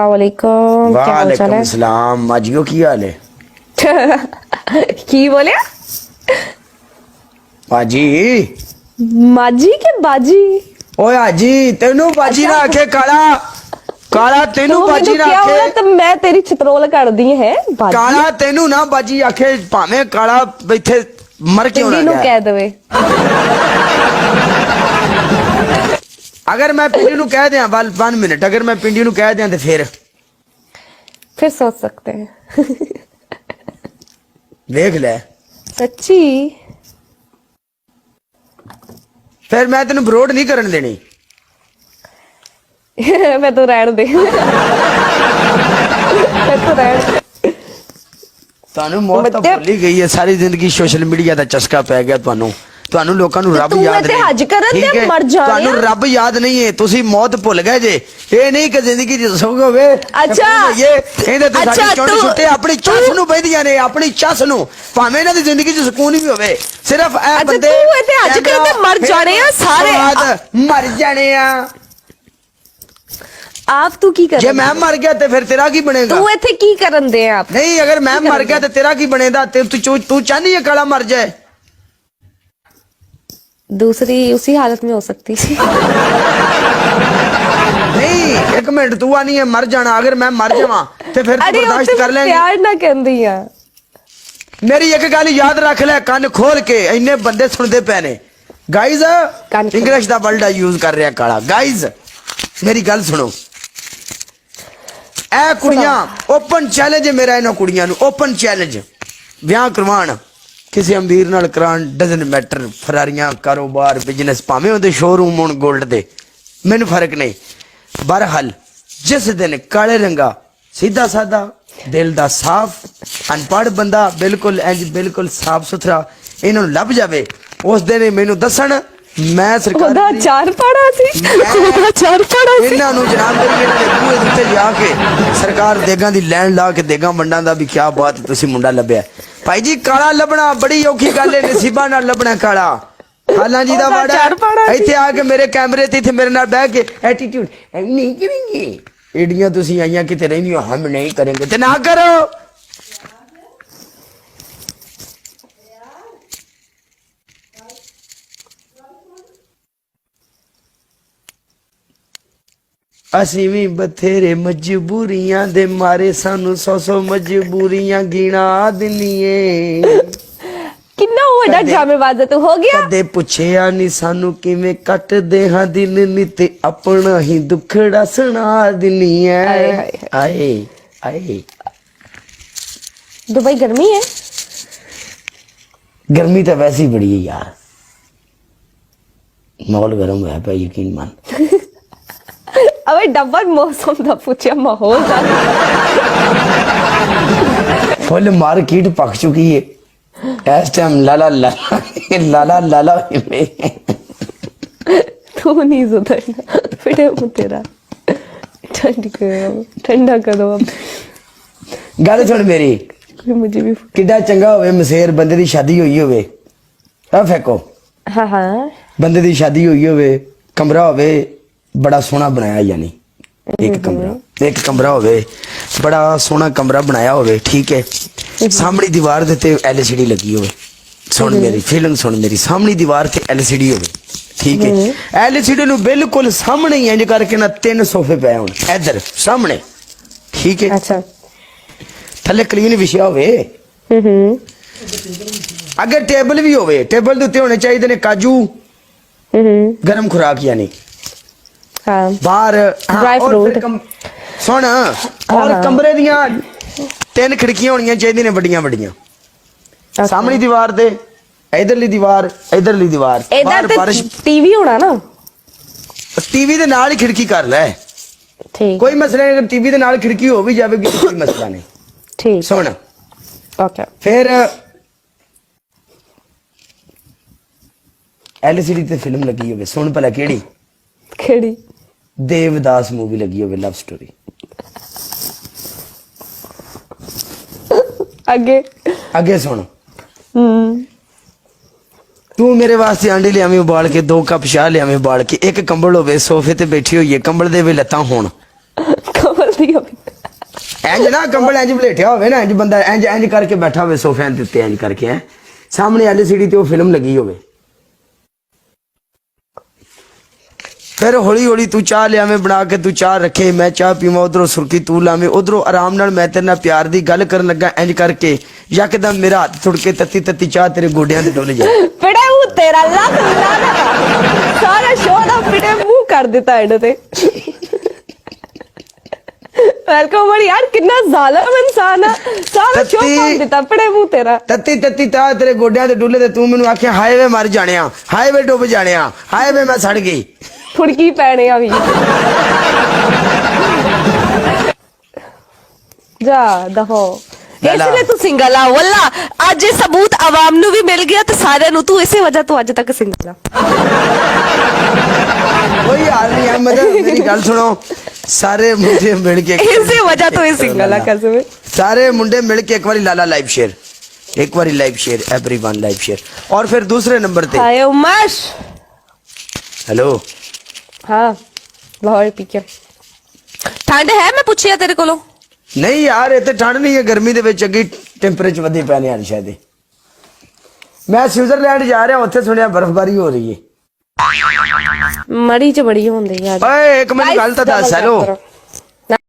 वालेकुम, क्या हाल चाल है? सलाम माजियो की हाल है? की बोले? बाजी माजी के बाजी? ओए आजी तेनू बाजी ना आखे काला काला तेनू बाजी ना क्या बोला? आखे तो मैं तेरी चित्रोल कर दी है बाजी। काला तेनू ना बाजी आखे भावे काला इथे मर क्यों पिंडी ना नू गया कह देवे। अगर मैं पिंडी नू कह दिया 1 मिनट अगर मैं पिंडी नू कह दिया तो फिर सोच सकते हैं। देख ले सच्ची फिर मैं तेन बरोड नहीं करन देनी। मैं तो रहन दे। मैं तो रहन दे। ਤੁਹਾਨੂੰ ਮੌਤ ਤਾਂ ਭੁੱਲ ਹੀ ਗਈ ਹੈ ਸਾਰੀ ਜ਼ਿੰਦਗੀ ਸੋਸ਼ਲ ਮੀਡੀਆ ਦਾ ਚਸਕਾ ਪੈ ਗਿਆ ਤੁਹਾਨੂੰ ਲੋਕਾਂ ਨੂੰ ਰੱਬ ਯਾਦ ਨਹੀਂ ਹੱਜ ਕਰਨ ਠੀਕ ਤੇ ਹੈ? ਮਰ ਜਾਣੇ ਤੁਹਾਨੂੰ ਰੱਬ ਯਾਦ ਨਹੀਂ ਹੈ ਤੁਸੀਂ ਮੌਤ ਭੁੱਲ ਗਏ ਜੇ ਇਹ ਨਹੀਂ ਕਿ ਜ਼ਿੰਦਗੀ ਦੀ ਸੁੱਖ ਹੋਵੇ ਅੱਛਾ ਇਹਦੇ ਤੇ ਸਾਡੀ ਛੋਟੇ ਛੋਟੇ ਆਪਣੀ ਚੱਸ ਨੂੰ ਬੈਠੀਆਂ ਨੇ ਆਪਣੀ ਚੱਸ ਨੂੰ ਭਾਵੇਂ ਇਹਨਾਂ ਦੀ ਜ਼ਿੰਦਗੀ 'ਚ ਸਕੂਨ ਵੀ ਹੋਵੇ ਸਿਰਫ ਇਹ ਬੰਦੇ ਤੂੰ ਇੱਥੇ ਹੱਜ ਕਰਨ ਤੇ ਮਰ ਜਾਣੇ ਆ ਸਾਰੇ ਮਰ ਜਾਣੇ ਆ। आप तू की कर ਜੇ ਮੈਂ ਮਰ ਗਿਆ ਤੇ ਫਿਰ ਤੇਰਾ ਕੀ ਬਣੇਗਾ? तू ਇੱਥੇ ਕੀ ਕਰਨ ਦੇ आप? ਨਹੀਂ ਅਗਰ ਮੈਂ ਮਰ ਗਿਆ ਤੇ ਤੇਰਾ ਕੀ ਬਣੇਗਾ? ਤੇ ਤੂੰ ਚਾਹਨੀ ਹੈ ਕਾਲਾ ਮਰ ਜਾਏ? दूसरी उसी हालत में हो सकती थी। नहीं एक मिनट तू आनी है मर जाना अगर मैं मर जावा तो फिर तू बर्दाश्त कर लेंगे? प्यार ना कहंदी आ मेरी एक गल याद रख ले कान खोल के इन्ने बंदे सुनते पे ने गाइज इंग्लिश दा वर्ड यूज कर रहा काला गाइज मेरी गल सुनो ए कुड़ियां ओपन चैलेंज है मेरा इन्हों कुड़ियां नु ओपन चैलेंज ब्याह करवाण किसी अमीर नाल करान डजन मैटर फरारियां कारोबार बिजनेस भावें उहदे शोरूम होण गोल्ड दे मैनू फर्क नहीं बहरहाल जिस दिन काले रंगा सीधा साधा दिल दा साफ अनपढ़ बंदा बिल्कुल इंज बिल्कुल साफ सुथरा इन्हां नूं लभ जावे उस दिन मैनू दसन मैं सरकार ਉਹਦਾ ਚਾਰ ਪਾੜਾ ਸੀ ਉਹਦਾ ਚਾਰ ਪਾੜਾ ਸੀ ਇਹਨਾਂ ਨੂੰ ਜਨਾਬ ਮੇਰੀ ਇਹਨਾਂ ਦੇ ਬੂਹੇ ਦੇ ਉੱਤੇ ਜਾ ਕੇ ਸਰਕਾਰ ਦੇਗਾਂ ਦੀ ਲੈਣ ਲਾ ਕੇ ਦੇਗਾਂ ਵੰਡਾਂ ਦਾ ਵੀ ਕੀ ਬਾਤ ਤੁਸੀਂ ਮੁੰਡਾ ਲੱਭਿਆ ਭਾਈ ਜੀ ਕਾਲਾ ਲੱਭਣਾ ਬੜੀ ਔਖੀ ਗੱਲ ਹੈ ਨਸੀਬਾਂ ਨਾਲ ਲੱਭਣਾ ਕਾਲਾ ਹਾਲਾਂ ਜੀ ਦਾ ਵਾੜਾ ਇੱਥੇ ਆ ਕੇ ਮੇਰੇ ਕੈਮਰੇ ਤੇ ਇੱਥੇ ਮੇਰੇ ਨਾਲ ਬਹਿ ਕੇ ਐਟੀਟਿਊਡ ਨਹੀਂ ਕਰਾਂਗੇ ਏਡੀਆਂ ਤੁਸੀਂ ਆਈਆਂ ਕਿਤੇ ਰਹਿੰਦੀਆਂ ਹਮ ਨਹੀਂ ਕਰਾਂਗੇ ਤੇ ਨਾ ਕਰੋ। ਅਸੀਂ ਵੀ ਬਥੇਰੇ ਮਜਬੂਰੀਆਂ ਦੇ ਮਾਰੇ ਸਾਨੂੰ 100 ਮਜਬੂਰੀਆਂ ਗਿਣਾ ਦਿੰਨੀਏ ਕਿੰਨਾ ਵੱਡਾ ਡਰਾਮੇਬਾਜ਼ ਤੂੰ ਹੋ ਗਿਆ। ਕਦੇ ਪੁੱਛਿਆ ਨਹੀਂ ਸਾਨੂੰ ਕਿਵੇਂ ਕੱਟਦੇ ਹਾਂ ਦਿਨ ਨੀ ਤੇ ਆਪਣਾ ਹੀ ਦੁੱਖੜਾ ਸੁਣਾ ਦਿੰਨੀਏ। ਆਏ ਆਏ दुबई गर्मी है? गर्मी तो वैसे ही बड़ी है यार माहौल गर्म है पे यकीन मान। अबे डबल मौसम दा पूछया माहौल दा फुल मार्केट पक चुकी है इस टाइम लाला लाला लाला लाला तू नहीं सुधरना फिर मैं तेरा ठंडा कर दो अब गल सुन मेरी मुझे भी किड्डा चंगा होवे मसेर बंदे दी शादी होई होवे आ फेंको हाँ हाँ बंदे दी शादी होई होवे कमरा होवे बड़ा सोहना बनाया यानी एक कमरा होवे बड़ा सोहना कमरा बनाया होवे ठीक है सामने दीवार दे ते एलसीडी लगी होवे सुन मेरी फीलिंग सुन मेरी सामने दीवार ते एलसीडी होवे ठीक है एलसीडी नु बिल्कुल सामने ही इंज करके ना 3 सोफे पे होण इधर सामने ठीक है अच्छा थले क्लीन विछया होवे अगर टेबल भी होवे टेबल दे उत्ते होने चाहिए ने काजू गरम खुराक यानी हाँ बाहर ड्राई फ्रूट सुन और कमरे दियां 3 खिड़कियां होनियां चाहिए ने बड़ियां बड़ियां सामने दीवार दे इधरली दीवार इधर ते टीवी होना ना टीवी दे नाल ही खिड़की कर ले ठीक कोई मसला नहीं अगर टीवी दे नाल खिड़की हो भी जावेगी कोई मसला नहीं ठीक सुन ओके फिर एलसीडी ते फिल्म लगी होवे सुन भला केड़ी केड़ी देवदास मूवी लगी होवे लव स्टोरी आगे आगे सुन तू मेरे वास्ते आंडी लियावी उबाल के 2 कप चाह लियावी उबाल के एक कंबल होवे सोफे ते बैठी होई है कंबल दे वे लत्तां होण कंबल दी ਇੰਜ ਨਾ ਕੰਬਲ ਇੰਜ ਬਲੇਟਿਆ ਹੋਵੇ ਨਾ, ਇੰਜ ਬੰਦਾ ਇੰਜ ਇੰਜ ਕਰਕੇ ਬੈਠਾ ਹੋਵੇ ਸੋਫਿਆਂ ਦੇ ਉੱਤੇ, ਇੰਜ ਕਰਕੇ ਹੈ ਸਾਹਮਣੇ LCD ਤੇ ਉਹ ਫਿਲਮ ਲੱਗੀ ਹੋਵੇ। ਫਿਰ ਹੌਲੀ ਹੌਲੀ ਤੂੰ ਚਾਹ ਲਿਆਵੇਂ ਬਣਾ ਕੇ, ਤੂੰ ਚਾਹ ਰੱਖੇ, ਮੈਂ ਚਾਹ ਪੀਵਾਂ, ਉਧਰੋਂ ਸੁਰਖੀ ਤੂੰ ਲਾਵੇਂ, ਉਧਰੋਂ ਆਰਾਮ ਨਾਲ ਮੈਂ ਤੇਰੇ ਨਾਲ ਪਿਆਰ ਦੀ ਗੱਲ ਕਰਨ ਲੱਗਾ ਇੰਜ ਕਰਕੇ, ਯਕਦਮ ਮੇਰਾ ਹੱਥ ਛੁੱਟ ਕੇ ਤੱਤੀ ਤੱਤੀ ਚਾਹ ਤੇਰੇ ਗੋਡਿਆਂ ਤੇ ਡੁੱਲ ਜਾਏ। ਪਿੜੇ ਮੂੰਹ ਤੇਰਾ ਲੱਗ ਸਾਰਾ ਸ਼ੋਅ ਦਾ ਪਿੜੇ ਮੂੰਹ ਕਰ ਦਿੱਤਾ ਇਹਨੇ ਤੇ। ਵੈਲਕਮ ਬੜੀ ਯਾਰ, ਕਿੰਨਾ ਜ਼ਾਲਮ ਇਨਸਾਨ ਆ, ਸਾਰਾ ਸ਼ੋਅ ਕਰ ਦਿੱਤਾ ਪਿੜੇ ਮੂੰਹ ਤੇਰਾ। ਤੱਤੀ ਤੱਤੀ ਚਾਹ ਤੇਰੇ ਗੋਡਿਆਂ ਤੇ ਡੁੱਲੇ ਤੇ ਤੂੰ ਮੈਨੂੰ ਆਖਿਆ ਹਾਏ ਵੇ ਮਰ ਜਾਣਿਆ, ਹਾਏ ਵੇ ਡੁੱਬ ਜਾਣਿਆ, ਹਾਏ ਵੇ ਮੈਂ ਸੜ ਗਈ। ਫੁੜਕੀ ਪੈਣੇ ਆ ਵੀ ਜਾ ਦਫੋ। ਇਸ ਲਈ ਤੂੰ ਸਿੰਗਲ ਆ ਵੱਲਾ, ਅੱਜ ਇਹ ਸਬੂਤ ਆਵਾਮ ਨੂੰ ਵੀ ਮਿਲ ਗਿਆ ਤੇ ਸਾਰਿਆਂ ਨੂੰ, ਤੂੰ ਇਸੇ ਵਜ੍ਹਾ ਤੋਂ ਅੱਜ ਤੱਕ ਸਿੰਗਲ ਆ। ਕੋਈ ਹਾਲ ਨਹੀਂ ਹੈ, ਮਤਲਬ ਮੇਰੀ ਗੱਲ ਸੁਣੋ, ਸਾਰੇ ਮੁੰਡੇ ਮਿਲ ਕੇ ਇਸੇ ਵਜ੍ਹਾ ਤੋਂ ਇਹ ਸਿੰਗਲ ਆ ਕਸਮ। सारे मुंडे मिलके एक बारी लाला लाइव शेयर, एक बारी live share, everyone live share. और फिर दूसरे नंबर पे हाय उमश, हेलो हाँ लाहौर पी के ठंड है? मैं पूछिया तेरे को नहीं यार, इतने ठंड नहीं है, गर्मी दे विच अगे टेंपरेचर वधी पैने यार शायद। मैं स्विट्जरलैंड जा रहा, उत्थे सुनिया बर्फबारी हो रही है। मड़ी च बड़ी होंदी यार। ओए एक मिनट गल तो दस। हेलो